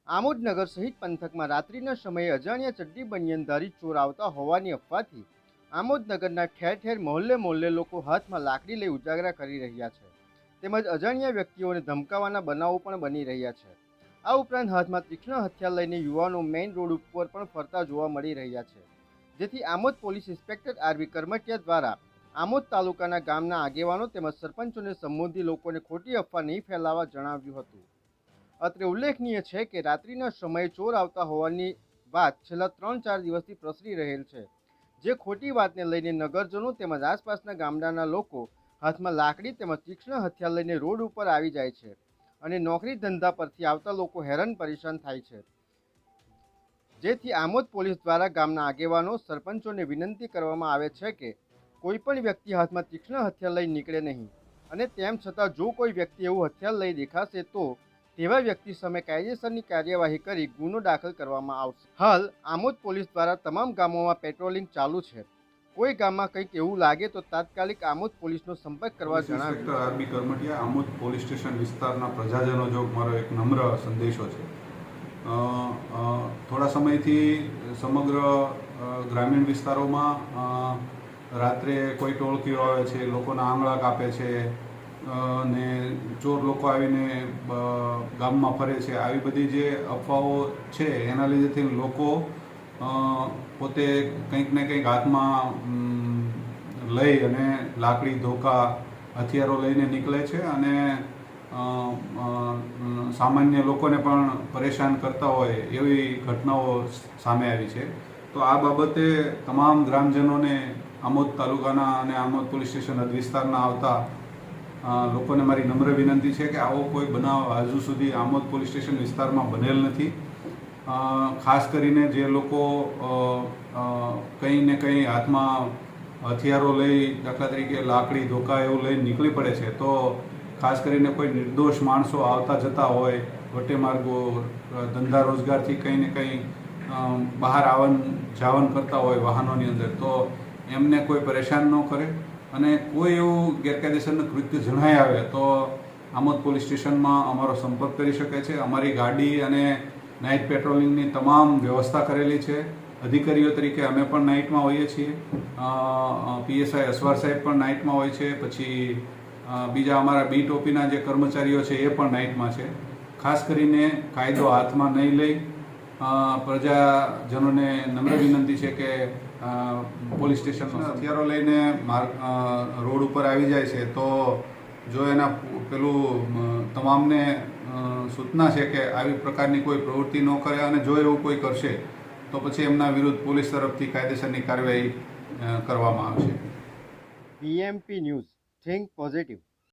આમોદ નગર સહિત પંથકમાં રાત્રિના સમયે અજાણ્યા ચડ્ડી બનિયાનધારી ચોર આવતા હોવાની અફવાથી આમોદ નગરના ઠેર ઠેર મોહલ્લે મોહલ્લે લોકો હાથમાં લાકડી લઈ ઉજાગરા કરી રહ્યા છે, તેમજ અજાણ્યા વ્યક્તિઓને ધમકાવવાના બનાવો પણ બની રહ્યા છે। આ ઉપરાંત હાથમાં તીક્ષ્ણ હથિયાર લઈને યુવાનો મેઇન રોડ ઉપર પણ ફરતા જોવા મળી રહ્યા છે, જેથી Amod police inspector RV Karmatiya દ્વારા આમોદ તાલુકાના ગામના આગેવાનો તેમજ સરપંચોને સંબોધી લોકોને ખોટી અફવા નહીં ફેલાવવા જણાવ્યું હતું। અત્રે ઉલ્લેખનીય છે કે રાત્રિના સમયે ચોર આવતા હોવાની વાત છેલ્લા 3-4 દિવસથી પ્રસરી રહેલ છે, જે ખોટી વાતને લઈને નગરજનો તેમજ આસપાસના ગામડાના લોકો હાથમાં લાકડી તેમજ તીક્ષ્ણ હથિયાર લઈને રોડ ઉપર આવી જાય છે અને નોકરી ધંધા પરથી આવતા લોકો હેરાન પરેશાન થાય છે, જેથી આમોદ પોલીસ દ્વારા ગામના આગેવાનો સરપંચોને વિનંતી કરવામાં આવે છે કે કોઈ પણ વ્યક્તિ હાથમાં તીક્ષ્ણ હથિયાર લઈ નીકળે નહીં, અને તેમ છતાં જો કોઈ વ્યક્તિ એવું હથિયાર લઈ દેખાશે તો તેવા વ્યક્તિ સામે કાયદેસરની કાર્યવાહી કરી ગુનો દાખલ કરવામાં આવશે। હાલ આમોદ પોલીસ દ્વારા તમામ ગામોમાં પેટ્રોલિંગ ચાલુ છે। કોઈ ગામમાં કંઈક એવું લાગે તો તાત્કાલિક આમોદ પોલીસનો સંપર્ક કરવા જણાવ્યું। RB Karmatiya Amod police station વિસ્તારના પ્રજાજનો જો મારો એક નમ્ર સંદેશો છે। થોડા સમયથી સમગ્ર ગ્રામીણ વિસ્તારોમાં રાત્રે કોઈ ટોળકીઓ આવે છે, લોકોના આંગળા કાપે છે ને ચોર લોકો આવીને ગામમાં ફરે છે, આવી બધી જે અફવાઓ છે એના લીધેથી લોકો પોતે કંઈક ને કંઈક હાથમાં લઈ અને લાકડી ધોકા હથિયારો લઈને નીકળે છે અને સામાન્ય લોકોને પણ પરેશાન કરતા હોય એવી ઘટનાઓ સામે આવી છે। તો આ બાબતે તમામ ગ્રામજનોને આમોદ તાલુકાના અને આમોદ પોલીસ સ્ટેશન હદ વિસ્તારના આવતા લોકોને મારી નમ્ર વિનંતી છે કે આવો કોઈ બનાવ હજુ સુધી આમોદ પોલીસ સ્ટેશન વિસ્તારમાં બનેલ નથી। ખાસ કરીને જે લોકો કંઈ ને કંઈ હાથમાં હથિયારો લઈ, દાખલા તરીકે લાકડી ધોકા એવું લઈને નીકળી પડે છે, તો ખાસ કરીને કોઈ નિર્દોષ માણસો આવતા જતા હોય, વટે માર્ગો ધંધા રોજગારથી કંઈ ને કંઈ બહાર આવન જાવન કરતા હોય વાહનોની અંદર, તો એમને કોઈ પરેશાન ન કરે અને કોઈ એવું ગેરકાયદેસરનું કૃત્ય જણાઈ આવે તો આમોદ પોલીસ સ્ટેશનમાં અમારો સંપર્ક કરી શકે છે। અમારી ગાડી અને નાઇટ પેટ્રોલિંગની તમામ વ્યવસ્થા કરેલી છે। અધિકારીઓ તરીકે અમે પણ નાઇટમાં હોઈએ છીએ, પીએસઆઈ અસવાર સાહેબ પણ નાઇટમાં હોય છે, પછી બીજા અમારા બીટ ઓપીના જે કર્મચારીઓ છે એ પણ નાઇટમાં છે। ખાસ કરીને કાયદો હાથમાં નહીં લઈ પ્રજાજનોને નમ્ર વિનંતી છે કે પોલીસ સ્ટેશનમાં હથિયારો લઈને રોડ ઉપર આવી જાય છે તો જો એના તમામને સૂચના છે કે આવી પ્રકારની કોઈ પ્રવૃત્તિ ન કરે અને જો એવું કોઈ કરશે તો પછી એમના વિરુદ્ધ પોલીસ તરફથી કાયદેસરની કાર્યવાહી કરવામાં આવશે। BMP news, think positive.